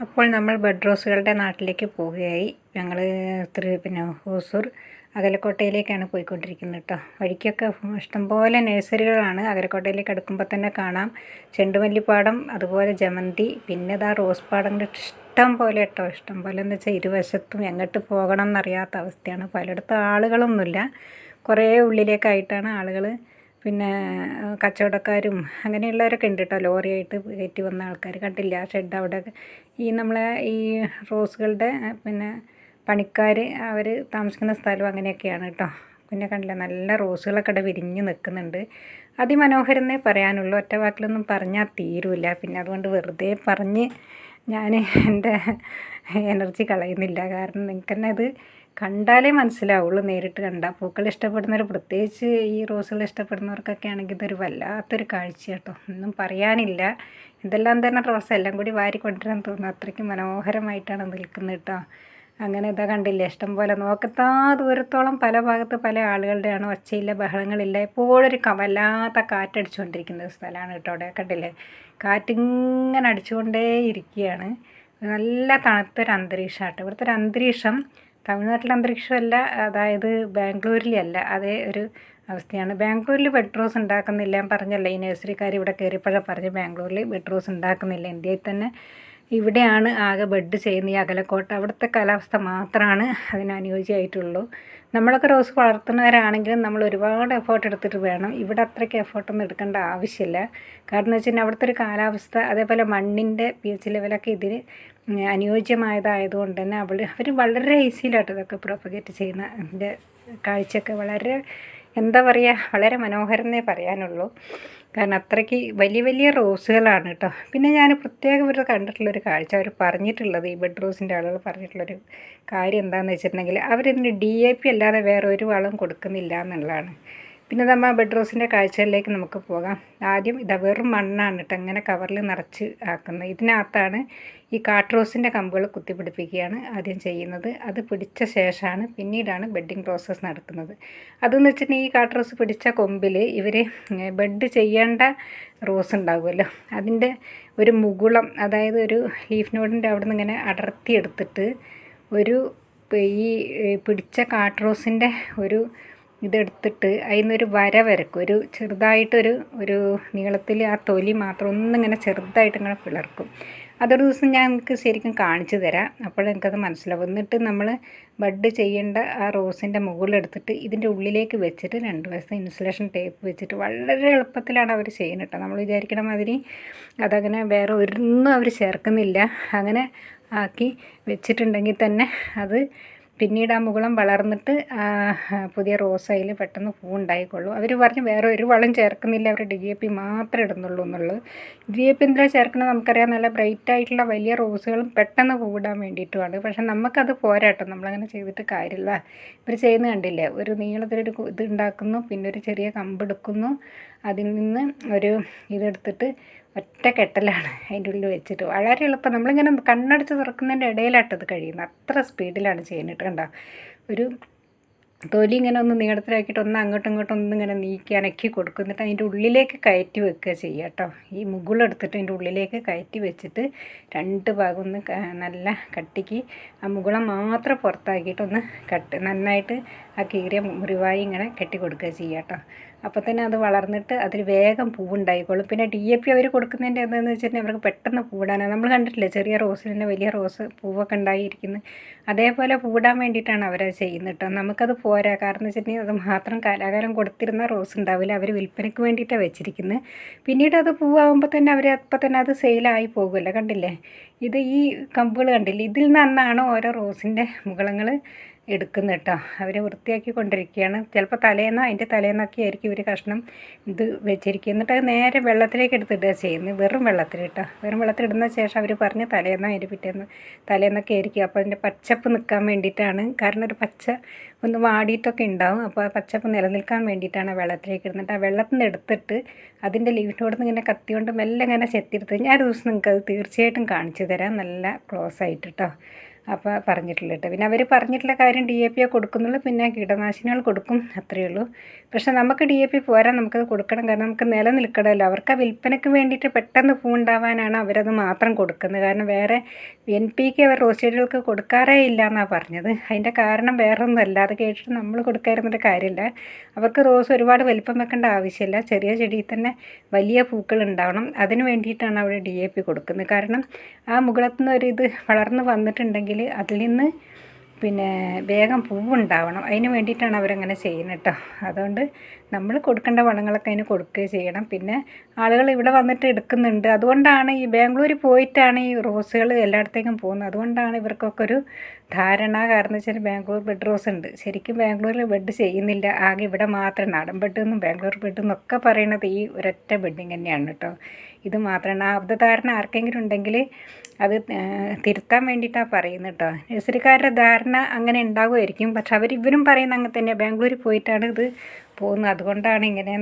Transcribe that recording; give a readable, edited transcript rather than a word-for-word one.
അപ്പോൾ നമ്മൾ ബഡ് റോസുകളുടെ നാട്ടിലേക്ക് പോവുകയായി. ഞങ്ങൾ ഹോസൂർ അകലക്കോട്ടയിലേക്കാണ് പോയിക്കൊണ്ടിരിക്കുന്നത് കേട്ടോ. വഴിക്കൊക്കെ ഇഷ്ടംപോലെ നഴ്സറികളാണ്. അകലക്കോട്ടയിലേക്ക് അടുക്കുമ്പോൾ തന്നെ കാണാം ചെണ്ടുമല്ലിപ്പാടം, അതുപോലെ ജമന്തി, പിന്നെ റോസ് പാടങ്ങൾ ഇഷ്ടം പോലെ കേട്ടോ. ഇഷ്ടം പോലെ എന്ന് വെച്ചാൽ ഇരുവശത്തും എങ്ങോട്ട് പോകണം എന്നറിയാത്ത അവസ്ഥയാണ്. പലയിടത്തും ആളുകളൊന്നുമില്ല, കുറേ ഉള്ളിലേക്കായിട്ടാണ് ആളുകൾ. പിന്നെ കച്ചവടക്കാരും അങ്ങനെയുള്ളവരൊക്കെ ഉണ്ട് കേട്ടോ. ലോറിയായിട്ട് കയറ്റി വന്ന ആൾക്കാർ കണ്ടില്ല. ഷെഡ് അവിടെ നമ്മളെ ഈ റോസുകളുടെ പണിക്കാർ അവർ താമസിക്കുന്ന സ്ഥലം അങ്ങനെയൊക്കെയാണ് കേട്ടോ. പിന്നെ കണ്ടില്ല, നല്ല റോസുകളൊക്കെ അവിടെ വിരിഞ്ഞ് നിൽക്കുന്നുണ്ട്. അതിമനോഹരമെന്നേ പറയാനുള്ളൂ, ഒറ്റ വാക്കിലൊന്നും പറഞ്ഞാൽ തീരില്ല. പിന്നെ അതുകൊണ്ട് വെറുതെ പറഞ്ഞ് ഞാൻ എൻ്റെ എനർജി കളയുന്നില്ല. കാരണം നിങ്ങൾക്ക് തന്നെ അത് കണ്ടാലേ മനസ്സിലാവുള്ളൂ, നേരിട്ട് കണ്ടാൽ. പൂക്കൾ ഇഷ്ടപ്പെടുന്നവർ, പ്രത്യേകിച്ച് ഈ റോസുകൾ ഇഷ്ടപ്പെടുന്നവർക്കൊക്കെ ആണെങ്കിൽ ഇതൊരു വല്ലാത്തൊരു കാഴ്ച കേട്ടോ. ഒന്നും പറയാനില്ല. ഇതെല്ലാം തന്നെ റോസ് എല്ലാം കൂടി വാരി കൊണ്ടുവരാൻ തോന്നുന്നു, അത്രയ്ക്ക് മനോഹരമായിട്ടാണ് നിൽക്കുന്നത് കേട്ടോ. അങ്ങനെ കണ്ടില്ലേ, ഇഷ്ടം പോലെ നോക്കത്താ ദൂരത്തോളം പല ഭാഗത്ത് പല ആളുകളുടെയാണ്. ഒച്ചയില്ല, ബഹളങ്ങളില്ല. എപ്പോഴൊരു വല്ലാത്ത കാറ്റടിച്ചുകൊണ്ടിരിക്കുന്ന ഒരു സ്ഥലമാണ് കേട്ടോ. അവിടെ കണ്ടില്ലേ, കാറ്റിങ്ങനെ അടിച്ചുകൊണ്ടേ ഇരിക്കുകയാണ്. നല്ല തണുത്തൊരു അന്തരീക്ഷമാട്ടോ ഇവിടുത്തെ ഒരു അന്തരീക്ഷം. തമിഴ്നാട്ടിലെ അന്തരീക്ഷമല്ല, അതായത് ബാംഗ്ലൂരിലല്ല, അതേ ഒരു അവസ്ഥയാണ്. ബാംഗ്ലൂരിൽ ബഡ് റോസ് ഉണ്ടാക്കുന്നില്ല, ഞാൻ പറഞ്ഞല്ലോ. ഈ നഴ്സറിക്കാർ ഇവിടെ കയറിയപ്പോഴാണ് പറഞ്ഞ് ബാംഗ്ലൂരിൽ ബഡ് റോസ് ഉണ്ടാക്കുന്നില്ല. ഇന്ത്യയിൽ തന്നെ ഇവിടെയാണ് ആകെ ബഡ് ചെയ്യുന്ന ഈ അകലക്കോട്ട. അവിടുത്തെ കാലാവസ്ഥ മാത്രമാണ് അതിന് അനുയോജ്യമായിട്ടുള്ളൂ. നമ്മളൊക്കെ റോസ് വളർത്തുന്നവരാണെങ്കിലും നമ്മൾ ഒരുപാട് എഫേർട്ട് എടുത്തിട്ട് വേണം. ഇവിടെ അത്രയ്ക്ക് എഫേർട്ടൊന്നും എടുക്കേണ്ട ആവശ്യമില്ല. കാരണം എന്ന് വെച്ചാൽ അവിടുത്തെ ഒരു കാലാവസ്ഥ, അതേപോലെ മണ്ണിൻ്റെ pH ലെവലൊക്കെ ഇതിന് അനുയോജ്യമായതായതുകൊണ്ട് തന്നെ അവർ വളരെ ഈസിയിലായിട്ട് ഇതൊക്കെ പ്രൊപ്പഗേറ്റ് ചെയ്യുന്ന അതിൻ്റെ കാഴ്ചയൊക്കെ വളരെ എന്താ പറയുക, വളരെ മനോഹരം എന്നേ പറയാനുള്ളൂ. കാരണം അത്രയ്ക്ക് വലിയ വലിയ റോസുകളാണ് കേട്ടോ. പിന്നെ ഞാൻ പ്രത്യേകം ഇവർ കണ്ടിട്ടുള്ളൊരു കാഴ്ച, അവർ പറഞ്ഞിട്ടുള്ളത്, ഈ ബഡ് റോസിൻ്റെ ആളുകൾ പറഞ്ഞിട്ടുള്ളൊരു കാര്യം എന്താണെന്ന് വെച്ചിട്ടുണ്ടെങ്കിൽ, അവരിതിന് DAP അല്ലാതെ വേറെ ഒരു വളം കൊടുക്കുന്നില്ല എന്നുള്ളതാണ്. പിന്നെ നമ്മൾ ബഡ് റോസിൻ്റെ കാഴ്ചകളിലേക്ക് നമുക്ക് പോകാം. ആദ്യം വെറും മണ്ണാണ് കേട്ടോ ഇങ്ങനെ കവറിൽ നിറച്ച് ആക്കുന്നത്. ഇതിനകത്താണ് ഈ കാട്ട്റോസിൻ്റെ കമ്പുകൾ കുത്തിപ്പിടിപ്പിക്കുകയാണ് ആദ്യം ചെയ്യുന്നത്. അത് പിടിച്ച ശേഷമാണ് പിന്നീടാണ് ബെഡിങ് പ്രോസസ്സ് നടക്കുന്നത്. അതെന്ന് വെച്ചിട്ടുണ്ടെങ്കിൽ ഈ കാട്ട്റോസ് പിടിച്ച കൊമ്പിൽ ഇവർ ബെഡ് ചെയ്യേണ്ട റോസ് ഉണ്ടാകുമല്ലോ, അതിൻ്റെ ഒരു മുകുളം, അതായത് ഒരു ലീഫ് നോഡിൻ്റെ അവിടെ നിന്ന് ഇങ്ങനെ അടർത്തിയെടുത്തിട്ട് ഒരു ഈ പിടിച്ച കാട്ട്റോസിൻ്റെ ഒരു ഇതെടുത്തിട്ട് അതിൽ നിന്നൊരു വര വരക്കും. ഒരു ചെറുതായിട്ടൊരു നീളത്തിൽ ആ തൊലി മാത്രം ഒന്നിങ്ങനെ ചെറുതായിട്ട് ഇങ്ങനെ പിളർക്കും. അതൊരു ദിവസം ഞാൻ നിങ്ങൾക്ക് ശരിക്കും കാണിച്ചു തരാം, അപ്പോൾ എനിക്കത് മനസ്സിലാവും. എന്നിട്ട് നമ്മൾ ബഡ് ചെയ്യേണ്ട ആ റോസിൻ്റെ മുകളിലെടുത്തിട്ട് ഇതിൻ്റെ ഉള്ളിലേക്ക് വെച്ചിട്ട് 2 വശത്ത് ഇൻസുലേഷൻ ടേപ്പ് വെച്ചിട്ട് വളരെ എളുപ്പത്തിലാണ് അവർ ചെയ്യുന്നത് കേട്ടോ. നമ്മൾ വിചാരിക്കണ മാതിരി അതങ്ങനെ വേറെ ഒന്നും അവർ ചേർക്കുന്നില്ല. അങ്ങനെ ആക്കി വെച്ചിട്ടുണ്ടെങ്കിൽ തന്നെ അത് പിന്നീട് ആ മുകുളം വളർന്നിട്ട് പുതിയ റോസ് അതിൽ പെട്ടെന്ന് പൂവുണ്ടായിക്കൊള്ളൂ. അവർ പറഞ്ഞ് വേറെ ഒരു വളം ചേർക്കുന്നില്ല, അവർ DAP മാത്രമേ ഇടുന്നുള്ളൂ എന്നുള്ളത്. DAP എന്തിനാണ് ചേർക്കുന്നത് നമുക്കറിയാം, നല്ല ബ്രൈറ്റ് ആയിട്ടുള്ള വലിയ റോസുകളും പെട്ടെന്ന് പൂവിടാൻ വേണ്ടിയിട്ടുമാണ്. പക്ഷെ നമുക്കത് പോരാട്ടോ, നമ്മളങ്ങനെ ചെയ്തിട്ട് കാര്യമില്ല. ഇവർ ചെയ്യുന്നത് കണ്ടില്ലേ, ഒരു നീളത്തിലൊരു ഇത് ഉണ്ടാക്കുന്നു, പിന്നെ ഒരു ചെറിയ കമ്പെടുക്കുന്നു, അതിൽ നിന്ന് ഒരു ഇതെടുത്തിട്ട് ഒറ്റ കെട്ടലാണ് അതിൻ്റെ ഉള്ളിൽ വെച്ചിട്ട്. വളരെ എളുപ്പം, നമ്മളിങ്ങനെ കണ്ണടച്ച് തുറക്കുന്നതിൻ്റെ ഇടയിലാട്ടത് കഴിയുന്നത്, അത്ര സ്പീഡിലാണ് ചെയ്യുന്നത് കണ്ടോ. ഒരു തൊലി ഇങ്ങനെ ഒന്ന് നീളത്തിലാക്കിയിട്ട് ഒന്ന് അങ്ങോട്ടും ഇങ്ങോട്ടും ഒന്നിങ്ങനെ നീക്കി അനക്കി കൊടുക്കും. എന്നിട്ട് അതിൻ്റെ ഉള്ളിലേക്ക് കയറ്റി വെക്കുക ചെയ്യുക കേട്ടോ. ഈ മുകുളെടുത്തിട്ട് അതിൻ്റെ ഉള്ളിലേക്ക് കയറ്റി വെച്ചിട്ട് 2 ഭാഗം ഒന്ന് നല്ല കട്ടിക്ക് ആ മുകുളം മാത്രം പുറത്താക്കിയിട്ട് ഒന്ന് നന്നായിട്ട് ആ കീറിയ മുറിവായി ഇങ്ങനെ കെട്ടി കൊടുക്കുക ചെയ്യുക കേട്ടോ. അപ്പോൾ തന്നെ അത് വളർന്നിട്ട് അതിൽ വേഗം പൂവുണ്ടായിക്കോളും. പിന്നെ DAP അവർ കൊടുക്കുന്നതിൻ്റെ എന്താണെന്ന് വെച്ചിട്ടുണ്ടെങ്കിൽ അവർക്ക് പെട്ടെന്ന് പൂവിടാനാണ്. നമ്മൾ കണ്ടിട്ടില്ലേ ചെറിയ റോസിൽ തന്നെ വലിയ റോസ് പൂവൊക്കെ ഉണ്ടായിരിക്കുന്നത്, അതേപോലെ പൂവിടാൻ വേണ്ടിയിട്ടാണ് അവരത് ചെയ്യുന്നത് കേട്ടോ. നമുക്കത് പോരാ, കാരണം എന്ന് വെച്ചിട്ടുണ്ടെങ്കിൽ അത് മാത്രം കാലാകാലം കൊടുത്തിരുന്ന റോസ് ഉണ്ടാവില്ല, അവർ വിൽപ്പനയ്ക്ക് വേണ്ടിയിട്ടാണ് വെച്ചിരിക്കുന്നത്. പിന്നീട് അത് പൂവാകുമ്പോൾ തന്നെ അവർ അപ്പം തന്നെ അത് സെയിലായി പോകുമല്ലോ. കണ്ടില്ലേ, ഇത് ഈ കമ്പുകൾ കണ്ടില്ലേ, ഇതിൽ നിന്നാണ് ഓരോ റോസിൻ്റെ മുകുളങ്ങൾ എടുക്കുന്നത് കേട്ടോ. അവർ വൃത്തിയാക്കി കൊണ്ടിരിക്കുകയാണ്. ചിലപ്പോൾ തലേന്നോ അതിൻ്റെ തലേന്നൊക്കെ ആയിരിക്കും ഇവർ കഷ്ണം ഇത് വെച്ചിരിക്കുക. എന്നിട്ട് അത് നേരെ വെള്ളത്തിലേക്ക് എടുത്തിടുക ചെയ്യുന്നത്, വെറും വെള്ളത്തിൽ കേട്ടോ. വെറും വെള്ളത്തിലിടുന്ന ശേഷം അവർ പറഞ്ഞ് തലേന്നോ അതിൻ്റെ പിറ്റേന്ന് തലേന്നൊക്കെ ആയിരിക്കും. അപ്പോൾ അതിൻ്റെ പച്ചപ്പ് നിൽക്കാൻ വേണ്ടിയിട്ടാണ്, കാരണം ഒരു പച്ച ഒന്ന് വാടിയിട്ടൊക്കെ ഉണ്ടാവും. അപ്പോൾ ആ പച്ചപ്പ് നിലനിൽക്കാൻ വേണ്ടിയിട്ടാണ് വെള്ളത്തിലേക്ക് ഇടുന്നിട്ട്. ആ വെള്ളത്തിൽ നിന്ന് എടുത്തിട്ട് അതിൻ്റെ ലീഫിനോട് നിന്ന് ഇങ്ങനെ കത്തി കൊണ്ട് മെല്ലെ ഇങ്ങനെ ചെത്തിയെടുത്ത് ഞാൻ ഒരു ദിവസം നിങ്ങൾക്ക് അത് തീർച്ചയായിട്ടും കാണിച്ചു തരാം, നല്ല ക്ലോസ് ആയിട്ട് കേട്ടോ. അപ്പോൾ പറഞ്ഞിട്ടുള്ളത് കേട്ടോ. പിന്നെ അവർ പറഞ്ഞിട്ടുള്ള കാര്യം DAP കൊടുക്കുന്നുള്ളൂ, പിന്നെ കീടനാശിനികൾ കൊടുക്കും, അത്രയേ ഉള്ളൂ. പക്ഷേ നമുക്ക് DAP പോരാ, നമുക്കത് കൊടുക്കണം. കാരണം നമുക്ക് നിലനിൽക്കണമല്ലോ. അവർക്ക് ആ വിൽപ്പനയ്ക്ക് വേണ്ടിയിട്ട് പെട്ടെന്ന് പൂ ഉണ്ടാവാനാണ് അവരത് മാത്രം കൊടുക്കുന്നത്. കാരണം വേറെ NPK അവർ റോസ് ചെടികൾക്ക് കൊടുക്കാറേ ഇല്ല എന്നാണ് പറഞ്ഞത്. അതിൻ്റെ കാരണം വേറെ ഒന്നുമല്ല. അത് കേട്ടിട്ട് നമ്മൾ കൊടുക്കാതിരുന്നിട്ട് കാര്യമില്ല. അവർക്ക് റോസ് ഒരുപാട് വലിപ്പം വെക്കേണ്ട ആവശ്യമില്ല. ചെറിയ ചെടിയിൽ തന്നെ വലിയ പൂക്കൾ ഉണ്ടാവണം. അതിന് വേണ്ടിയിട്ടാണ് അവർ DAP കൊടുക്കുന്നത്. കാരണം ആ മുകളത്തുനിന്ന് ഒരു ഇത് വളർന്ന് വന്നിട്ടുണ്ടെങ്കിൽ അതിൽ നിന്ന് പിന്നെ വേഗം പൂവുണ്ടാവണം. അതിന് വേണ്ടിയിട്ടാണ് അവരങ്ങനെ ചെയ്യുന്നത് കേട്ടോ. അതുകൊണ്ട് നമ്മൾ കൊടുക്കേണ്ട വളങ്ങളൊക്കെ അതിന് കൊടുക്കുകയും ചെയ്യണം. പിന്നെ ആളുകൾ ഇവിടെ വന്നിട്ട് എടുക്കുന്നുണ്ട്. അതുകൊണ്ടാണ് ഈ ബാംഗ്ലൂർ പോയിട്ടാണ് ഈ റോസുകൾ എല്ലായിടത്തേക്കും പോകുന്നത്. അതുകൊണ്ടാണ് ഇവർക്കൊക്കെ ഒരു ധാരണ. കാരണം വെച്ചാൽ ബാംഗ്ലൂർ ബെഡ് റോസ് ഉണ്ട്. ശരിക്കും ബാംഗ്ലൂരിൽ ബെഡ് ചെയ്യുന്നില്ല. ആകെ ഇവിടെ മാത്രം നാടൻ ബെഡ് എന്നും ബാംഗ്ലൂർ ബെഡ് എന്നൊക്കെ പറയണത് ഈ ഒരൊറ്റ ബെഡിങ് തന്നെയാണ് കേട്ടോ. ഇത് മാത്രമാണ്. ആ അബദ്ധധാരണ ആർക്കെങ്കിലും ഉണ്ടെങ്കിൽ അത് തിരുത്താൻ വേണ്ടിയിട്ടാണ് പറയുന്നത് കേട്ടോ. നഴ്സറിക്കാരുടെ ധാരണ അങ്ങനെ ഉണ്ടാകുമായിരിക്കും. പക്ഷെ ഇവരും പറയുന്നത് അങ്ങനെ തന്നെയാണ്. ബാംഗ്ലൂരിൽ പോയിട്ടാണ് ഇത് പോകുന്നത്. അതുകൊണ്ടാണ് ഇങ്ങനെ